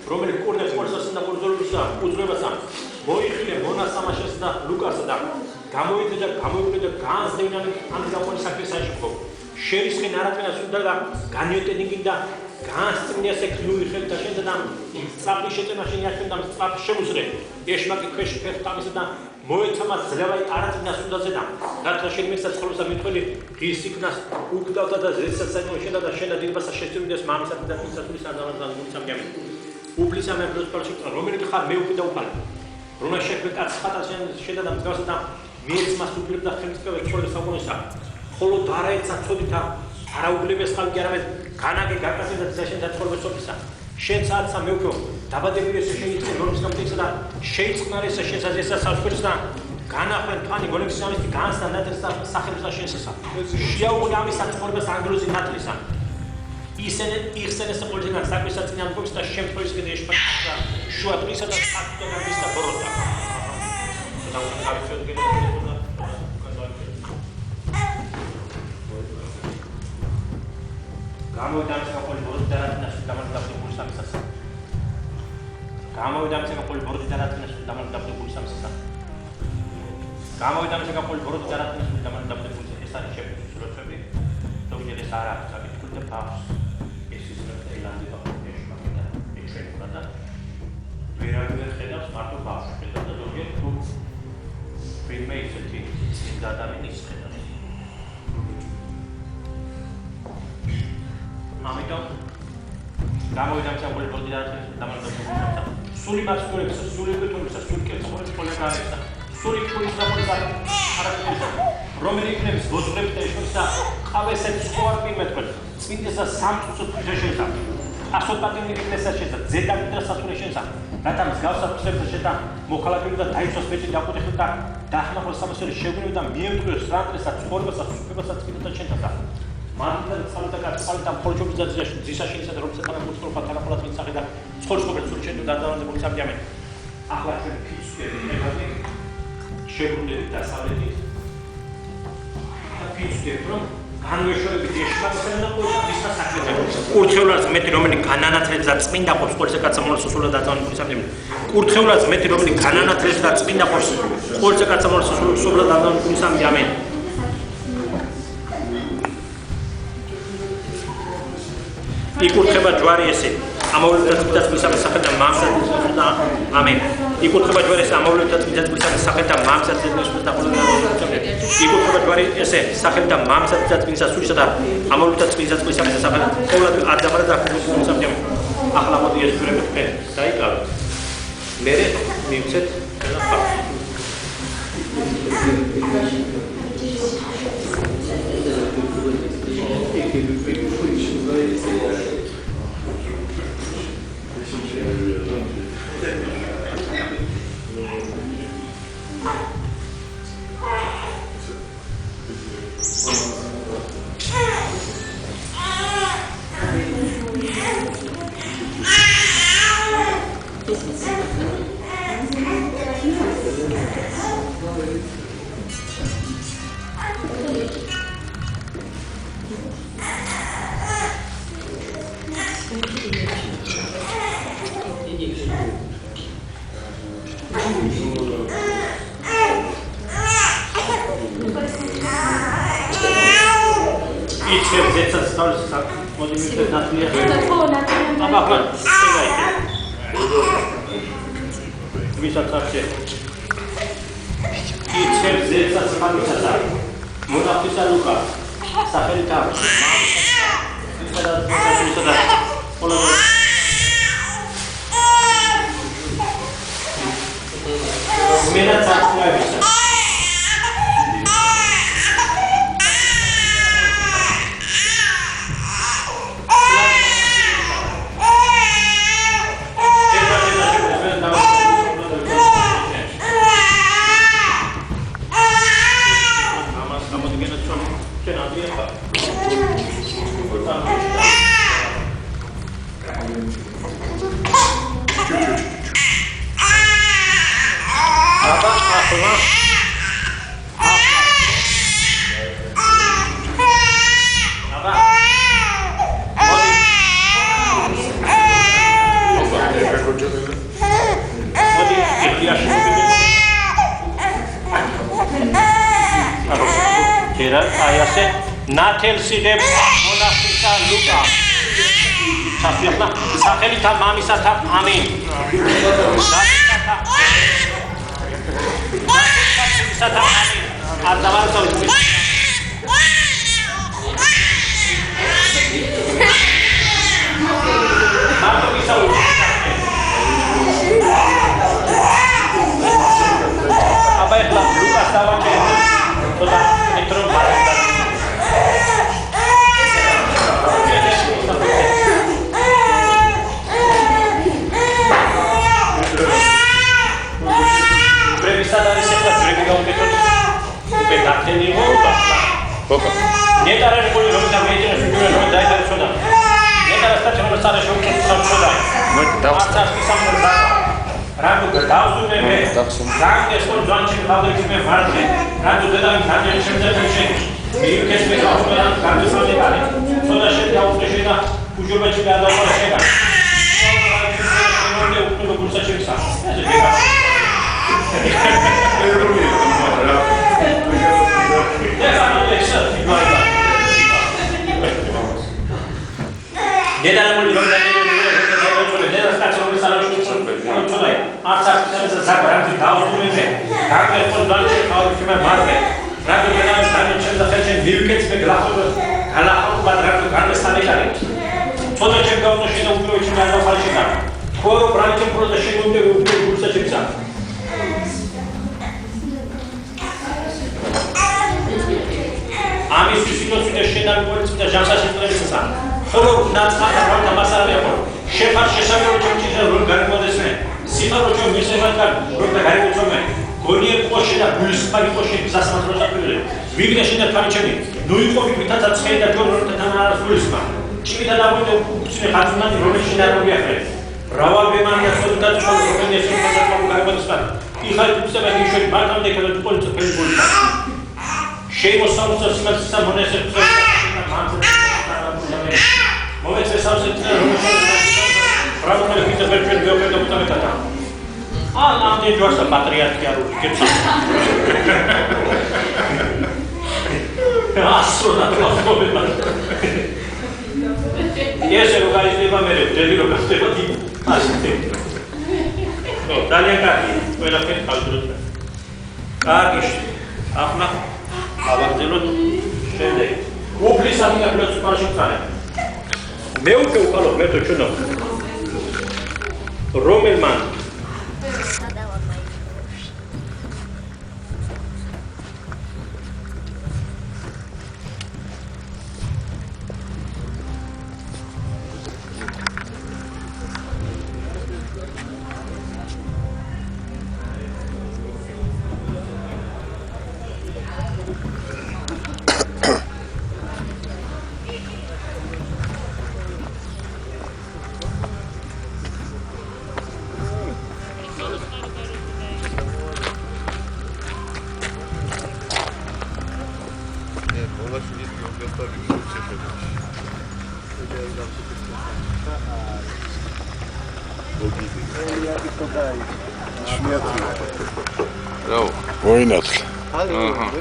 რომელიც კურნეს პოლისასა და პოლიციურსა უძღვებასა მოიხილე მონასამაშეს და ლუკასა და გამოიძედა განსდევნან ამ გამონის საქმესაში ხო შერისხენ არაფერას უნდა და განიოტენინგი და განსწრიას ექლუი ხელთა შენდა და სწრაფი შეწემაში ნიაშენ და სწრაფი შემუსრე ეშმაკი ქვეშ ფერტამისა და მოეცამა ძლევაი არაწინას უნდაზე და რათა შემესაც ხოლოსა მithველი ღირსიქნას უკდავდა და ზეცსაც საიმოშენდა და შენდა დილბასა შეწევიდეს მამისა და თვისათულის ადავანთან გულსამგამი უბლისა მე პროსპერში რომელიც ხარ მე უკიდა უფალი რონა შეხვე კაც ხატა შენდა და მსგავსა და მიეც მას უპირებდა ხელისწვევა ექშორდა საკონისა ხოლო დარაეცა წოდითა არაუგლებს ხალხი არავის განაგე გაკაცებდა ზაშენდა ცხოვრება სოფლისა შენ საათსა მე უფრო დაბადებული ეს შეიძლება ნორმის გამტექსა და შეიწყნარესა შესაძლესა სასწრაფოს და განახვენ თვანი გოლექსიონისტი განსთან ნატრისა სახელმწიფო შესესა შეაუღლე ამის ცხოვრებას ანგლოზი ნატრისა ისინი იხსენეს პოლიტიკა საქმესაც წინამორბედს და შემთხვევის კიდე ეშპაკთა შუადღისა და საფრთხის და ბოროტა. გამოვიდა საკოლი ბოროტი და რატინას დამარდებული სამისას. გამოვიდა საკოლი ბოროტი და რატინას დამარდებული სამისას. გამოვიდა საკოლი ბოროტი და რატინას დამარდებული ეს არის შეფუთი სურათები. ზოგიერთი ეს არ აქვს საკითხი და ფავს. ვერავინ ხედავს მარტო ბავშვს ხედავს და ზოგიერთ თუ ვინმე ისეთი წმინდა ადამიანის ხედავს. ამიტომ გამოვიდა საკოლი ბოროტი და რატინას დამარდებული სული მასკურებს სული კეთილისა სული კეთილს პოლეგარებსა სული კულის არაფერისა რომელი იქნების ბოზღრებს და ეშმაკსა ყავესეთ სკوارპი მეტყვეთ წმინდისა სამწუხო შეშენსა ასოთპატიმი იქნესა შედა ზედამდრა სათურე შენსა რათა მსგავსად ფსებდა შედა მოქალაქეები და დაიცვას ბეჭი დაკუთეხილ და დაახმახოს სამოსელი შეგვინები და მიემტყუეს სტრანტრესა ცხოვრებასა სუფებასა წმინდათა შენსა მართლა სამთა კაცყალი და ხოლჩობის ძაშ ძისაშენისა და რომელსაც არა მოწყობა თანახმად მიცაღი და ცხოვრებებს სულ შენ დადავანებული სამჯამენ ახლა ჩვენ ფიცკები ნებადი შეგვინები დასავლეთით და ფიცკები რომ განვეშორებით ეშმაკსა და ყოველისა საქმეზე კურთხევლად მეტი რომელიც განანათლებს და წმინდა ყოფს ყოველსა კაცამოლის სულსულა დადავანებული სამჯამენ კურთხევლად მეტი რომელიც განანათლებს და წმინდა ყოფს ყოველსა კაცამოლის სულსულა დადავანებული სამჯამენ იკურთხება ჯვარი ესე ამოვლებდა წმინდა სახელს და მამსა და ამენ იკურთხება ჯვარი ესე ამოვლებდა წმინდა სახელს და მამსა და იკურთხება ჯვარი ესე სახელს და მამსა და წმინდა სულისა და ამოვლებდა წმინდა სახელს ყოველად ადამარა და სამჯამე ახლა მოდი ეს ჯვრები ხე დაიკავეთ მე მივცეთ გერა აი ასე ნათელს იღებს მონახულთა ლუკა ჩასვლა სახელითა მამისათა ამინ დათათა ამინ არ დავარწმუნდი მარტო ისაუბრე აბა ეხლა ლუკას დავაჭერე თოდა ეთრო ბარდა პრევისადარის ეხლა ძრები გავუკეთოთ უკვე დათელი მოუდა ბოკა ნეტარანი ყოლი რომ დამეჯერა შეგულა რომ დაიწერა ნეტარასთან ჩემო სარე შევუწევდა დავსწარ სამბა რადო დავსუნე მე რანგეს ხო ჯანჩი ფაბრიკის მე ვარდე რადო დედამი თანჯერ შემძეთში მიიქეს მე გავსუნა გამისვალი კარი თოდა შედაუწე და უჯობაჩი გადავყარა შეგა მე უკნო გულსა შევსა დედამული რომ Artsakçılarımıza zaten davulumuzda kartlar kullanıcı kavuşma marke. Radyo kanalı tanıtımda seçen büyük etme grafı kalahalı badraklı kardeşleri var. Sonra çektiğimiz şeyde uyuyor için yazda falşılar. Koru branşın burada şeyinde uyuyor bursa çıksa. Ami süsünosuyla şeyden polisiyle jansaşıkları çıksa. Sonra natskata ranta masarı yapar. Şefar şeşamı olacak çizgiler rol garipodesine. Sima roço misematkar rota garipodesme. Gonier qoshida bulisqali qoshida bizasamatroza qildi. Vigdashida qanchami. Nuiqobi bitatsa tsxeda torrota tanara bulisma. Chimida dabude utsine qazunani romeshina robiaqre. Raval bemania sodat chol romene sodat garipodesma. Ixal usaba ishoi martamde kala politsa pelbolta. Shemo samsa simatsa monese tsxeda mansa. Moments samsa tsxeda Правда, это вершин биопед оптометата. А нам не просто патриархия русских. Асуна просто. Если вы говорите в Америке, дедило кастелоти. Асте. Ну, далее как? Вы на фен халдут. Как ищет? Ахна. Абардилут. Шендей. Уплисами на плюс парашютане. Меуке укало, мето чуно. Romelman. Voinat. Aha.